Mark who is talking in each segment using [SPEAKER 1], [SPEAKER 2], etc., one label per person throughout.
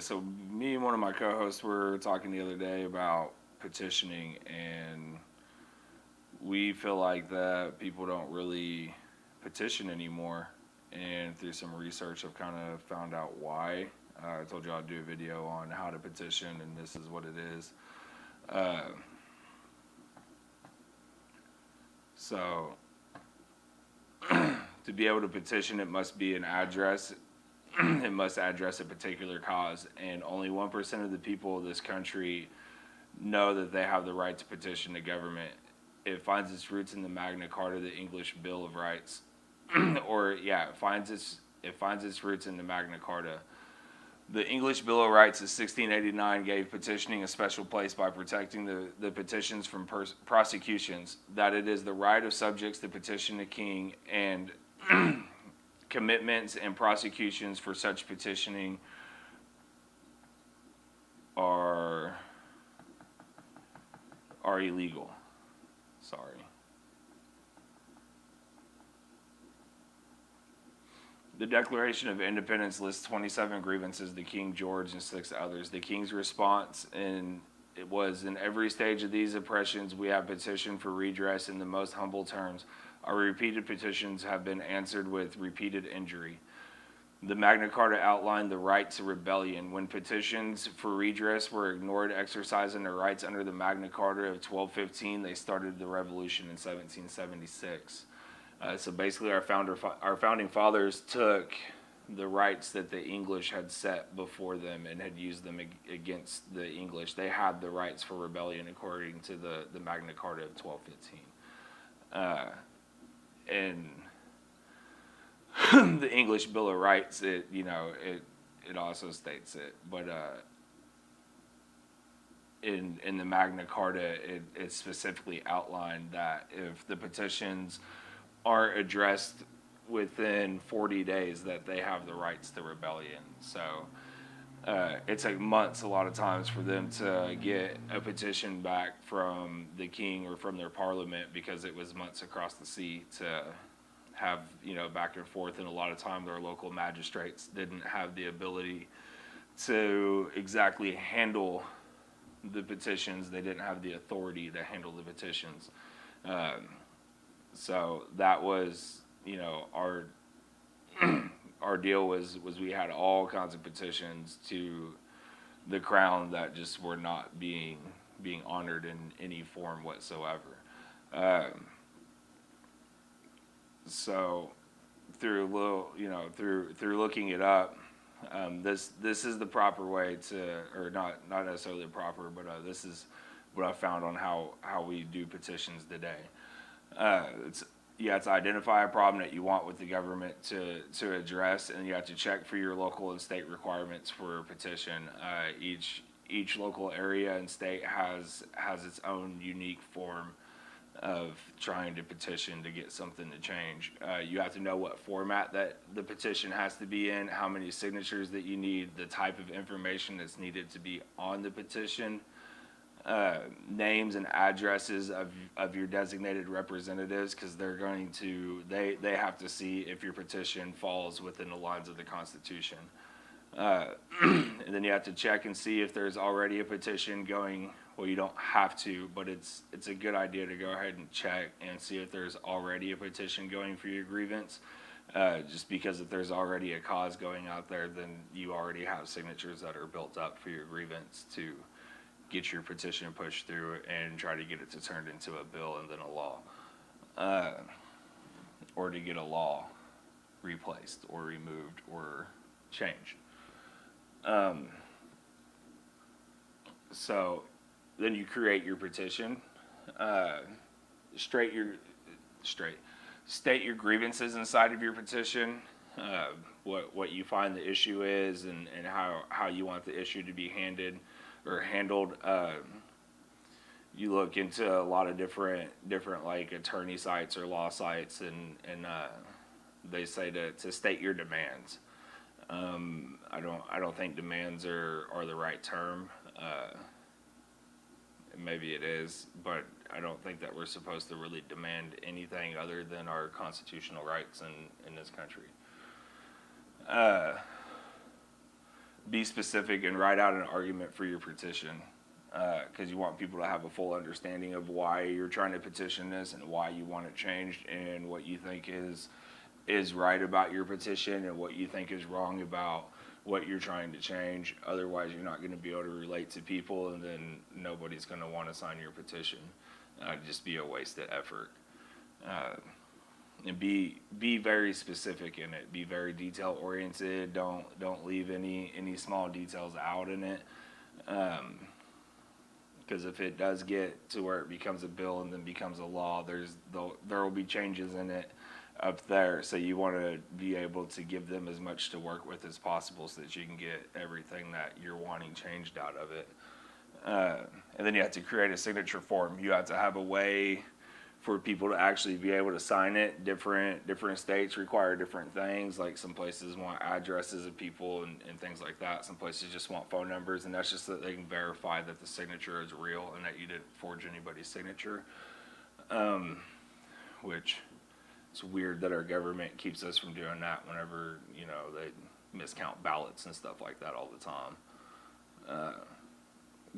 [SPEAKER 1] So me and one of my co-hosts were talking the other day about petitioning, and we feel like that people don't really petition anymore. And through some research, I've kind of found out why. I told you I'd do a video on how to petition, and this is what it is. Uh, so to be able to petition, it must be an address. It must address a particular cause, and only 1% of the people of this country know that they have the right to petition the government. It finds its roots in the Magna Carta, the English Bill of Rights, it finds its roots in the Magna Carta. The English Bill of Rights of 1689 gave petitioning a special place by protecting the petitions from prosecutions, that it is the right of subjects to petition the king, and commitments and prosecutions for such petitioning are illegal. Sorry. The Declaration of Independence lists 27 grievances to King George and 6 others. The king's response it was, in every stage of these oppressions, we have petitioned for redress in the most humble terms. Our repeated petitions have been answered with repeated injury. The Magna Carta outlined the right to rebellion. When petitions for redress were ignored, exercising their rights under the Magna Carta of 1215, they started the revolution in 1776. So basically, our founding fathers took the rights that the English had set before them and had used them against the English. They had the rights for rebellion according to the Magna Carta of 1215. And the English Bill of Rights, it also states it, but in the Magna Carta, it specifically outlined that if the petitions are addressed within 40 days, that they have the rights to rebellion. So it took months a lot of times for them to get a petition back from the king or from their parliament, because it was months across the sea to have back and forth, and a lot of time their local magistrates didn't have the ability to exactly handle the petitions. They didn't have the authority to handle the petitions. So that was, our our deal was we had all kinds of petitions to the crown that just were not being honored in any form whatsoever. So through through looking it up, this is the proper way to, or not necessarily the proper, but this is what I found on how we do petitions today. You have to identify a problem that you want with the government to address, and you have to check for your local and state requirements for a petition. Each local area and state has its own unique form of trying to petition to get something to change. You have to know what format that the petition has to be in, how many signatures that you need, the type of information that's needed to be on the petition, names and addresses of your designated representatives, because they have to see if your petition falls within the lines of the Constitution. And then you have to check and see if there's already a petition going. Well, you don't have to, but it's a good idea to go ahead and check and see if there's already a petition going for your grievance. Just because if there's already a cause going out there, then you already have signatures that are built up for your grievance to get your petition pushed through and try to get it to turn into a bill and then a law, or to get a law replaced or removed or changed. So then you create your petition, state your grievances inside of your petition, what you find the issue is, and how you want the issue to be handled. You look into a lot of different like attorney sites or law sites, and they say to state your demands. I don't think demands are the right term. Maybe it is, but I don't think that we're supposed to really demand anything other than our constitutional rights in this country. be specific and write out an argument for your petition, because you want people to have a full understanding of why you're trying to petition this and why you want it changed, and what you think is right about your petition and what you think is wrong about what you're trying to change. Otherwise, you're not going to be able to relate to people, and then nobody's going to want to sign your petition. It'd just be a wasted effort. And be very specific in it. Be very detail oriented. Don't leave any small details out in it. Because if it does get to where it becomes a bill and then becomes a law, there will be changes in it up there. So you want to be able to give them as much to work with as possible so that you can get everything that you're wanting changed out of it. And then you have to create a signature form. You have to have a way for people to actually be able to sign it. Different states require different things. Like some places want addresses of people and things like that. Some places just want phone numbers, and that's just so that they can verify that the signature is real and that you didn't forge anybody's signature. Which it's weird that our government keeps us from doing that whenever, they miscount ballots and stuff like that all the time.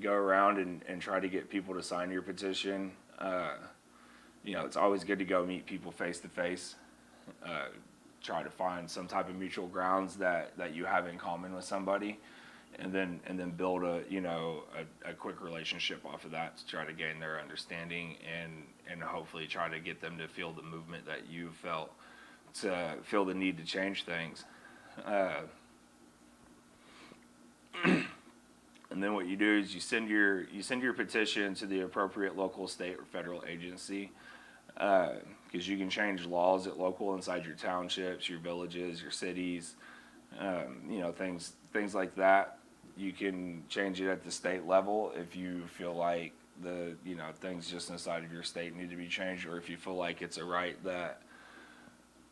[SPEAKER 1] Go around and try to get people to sign your petition. It's always good to go meet people face to face. Try to find some type of mutual grounds that you have in common with somebody, and then build a quick relationship off of that to try to gain their understanding and hopefully try to get them to feel the movement that you felt, to feel the need to change things. And then what you do is you send your petition to the appropriate local, state, or federal agency, because you can change laws at local inside your townships, your villages, your cities, things like that. You can change it at the state level if you feel like things just inside of your state need to be changed, or if you feel like it's a right that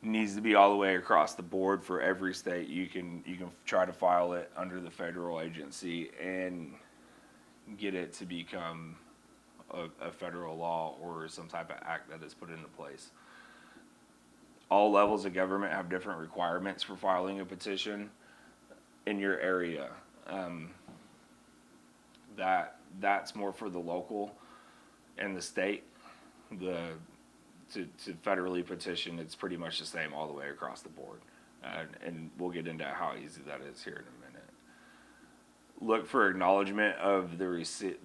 [SPEAKER 1] needs to be all the way across the board for every state. You can try to file it under the federal agency and get it to become a federal law or some type of act that is put into place. All levels of government have different requirements for filing a petition in your area. That's more for the local and the state. To federally petition, it's pretty much the same all the way across the board. And we'll get into how easy that is here in a minute. Look for acknowledgement of the receipt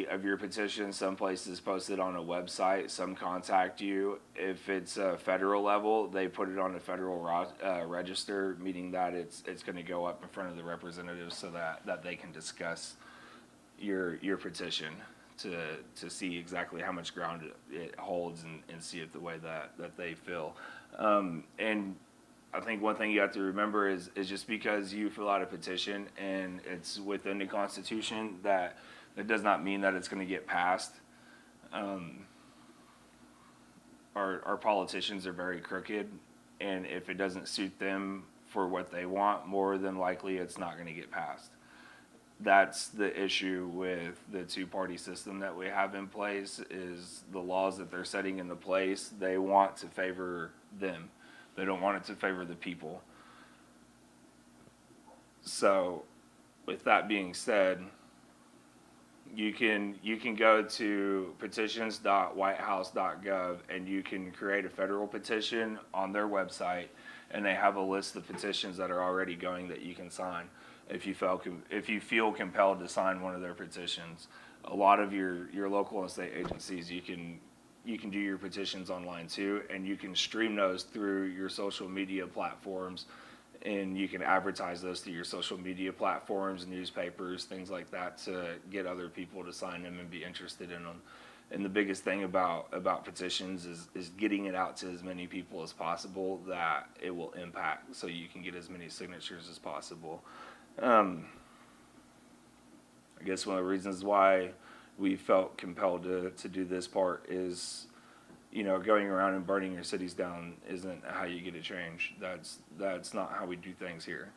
[SPEAKER 1] of your petition. Some places post it on a website. Some contact you. If it's a federal level, they put it on a federal register, meaning that it's going to go up in front of the representatives so that they can discuss your petition to see exactly how much ground it holds and see it the way that they feel. And I think one thing you have to remember is just because you fill out a petition and it's within the Constitution, that does not mean that it's going to get passed. Our politicians are very crooked, and if it doesn't suit them for what they want, more than likely it's not going to get passed. That's the issue with the two-party system that we have in place, is the laws that they're setting into place, they want to favor them. They don't want it to favor the people. So with that being said, you can go to petitions.whitehouse.gov and you can create a federal petition on their website, and they have a list of petitions that are already going that you can sign if you feel compelled to sign one of their petitions. A lot of your local and state agencies, you can do your petitions online too, and you can stream those through your social media platforms, and you can advertise those through your social media platforms, newspapers, things like that, to get other people to sign them and be interested in them. And the biggest thing about petitions is getting it out to as many people as possible that it will impact, so you can get as many signatures as possible. I guess one of the reasons why we felt compelled to do this part is, going around and burning your cities down isn't how you get a change. That's not how we do things here.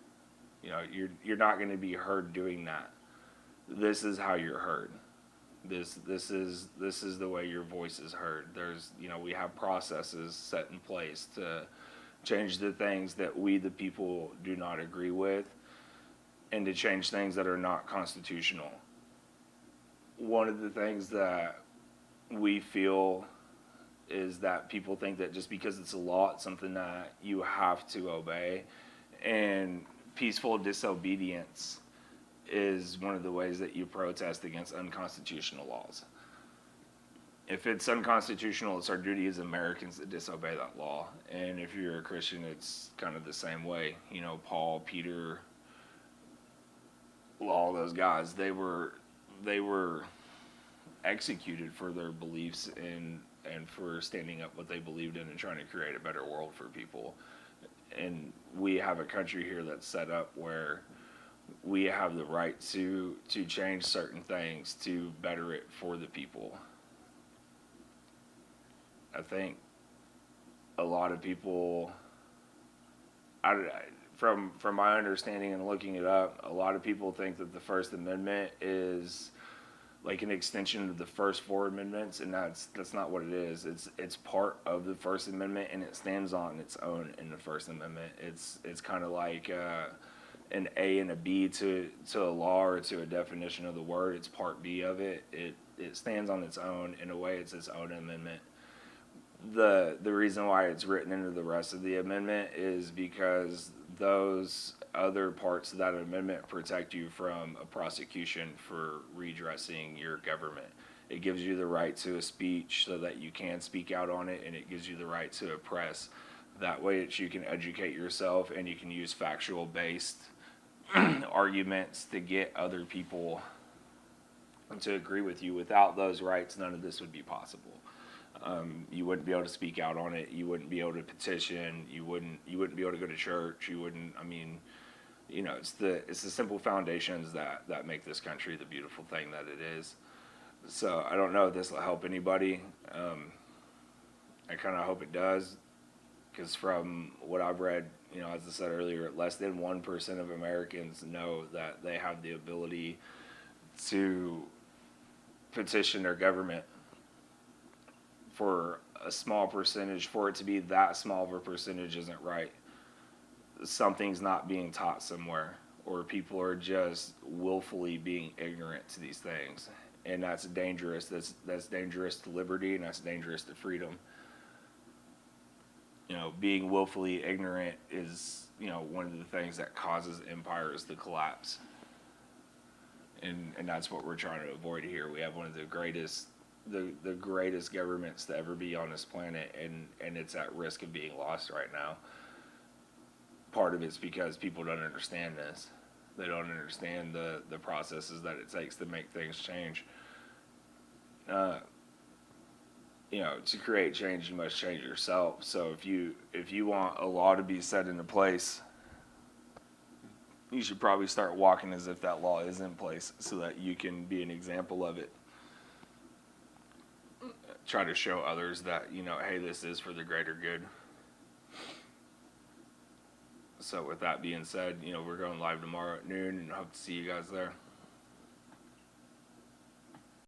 [SPEAKER 1] You're not going to be heard doing that. This is how you're heard. This is the way your voice is heard. We have processes set in place to change the things that we, the people, do not agree with. and to change things that are not constitutional. One of the things that we feel is that people think that just because it's a law, it's something that you have to obey. And peaceful disobedience is one of the ways that you protest against unconstitutional laws. If it's unconstitutional, it's our duty as Americans to disobey that law. And if you're a Christian, it's kind of the same way. You know, Paul, Peter, all those guys, they were executed for their beliefs and for standing up what they believed in and trying to create a better world for people. And we have a country here that's set up where we have the right to change certain things to better it for the people. I think a lot of people, from my understanding and looking it up, a lot of people think that the First Amendment is like an extension of the first four amendments, and that's not what it is. It's part of the First Amendment, and it stands on its own in the First Amendment. It's kind of like an A and a B to a law or to a definition of the word. It's part B of it. It stands on its own. In a way, it's its own amendment. The reason why it's written into the rest of the amendment is because those other parts of that amendment protect you from a prosecution for redressing your government. It gives you the right to a speech so that you can speak out on it, and it gives you the right to a press. That way that you can educate yourself and you can use factual based arguments to get other people to agree with you. Without those rights, none of this would be possible. You wouldn't be able to speak out on it. You wouldn't be able to petition. You wouldn't be able to go to church. You wouldn't. I mean, you know, it's the simple foundations that make this country the beautiful thing that it is. So I don't know if this will help anybody. I kind of hope it does, because from what I've read, you know, as I said earlier, less than 1% of Americans know that they have the ability to petition their government. For a small percentage, for it to be that small of a percentage isn't right. Something's not being taught somewhere, or people are just willfully being ignorant to these things, and that's dangerous. That's dangerous to liberty, and that's dangerous to freedom. You know, being willfully ignorant is, you know, one of the things that causes empires to collapse, and that's what we're trying to avoid here. We have one of the greatest governments to ever be on this planet, and it's at risk of being lost right now. Part of it's because people don't understand this. They don't understand the processes that it takes to make things change. You know, to create change, you must change yourself. So if you want a law to be set into place, you should probably start walking as if that law is in place, so that you can be an example of it. Try to show others that, you know, hey, this is for the greater good. So with that being said, you know, we're going live tomorrow at noon, and hope to see you guys there.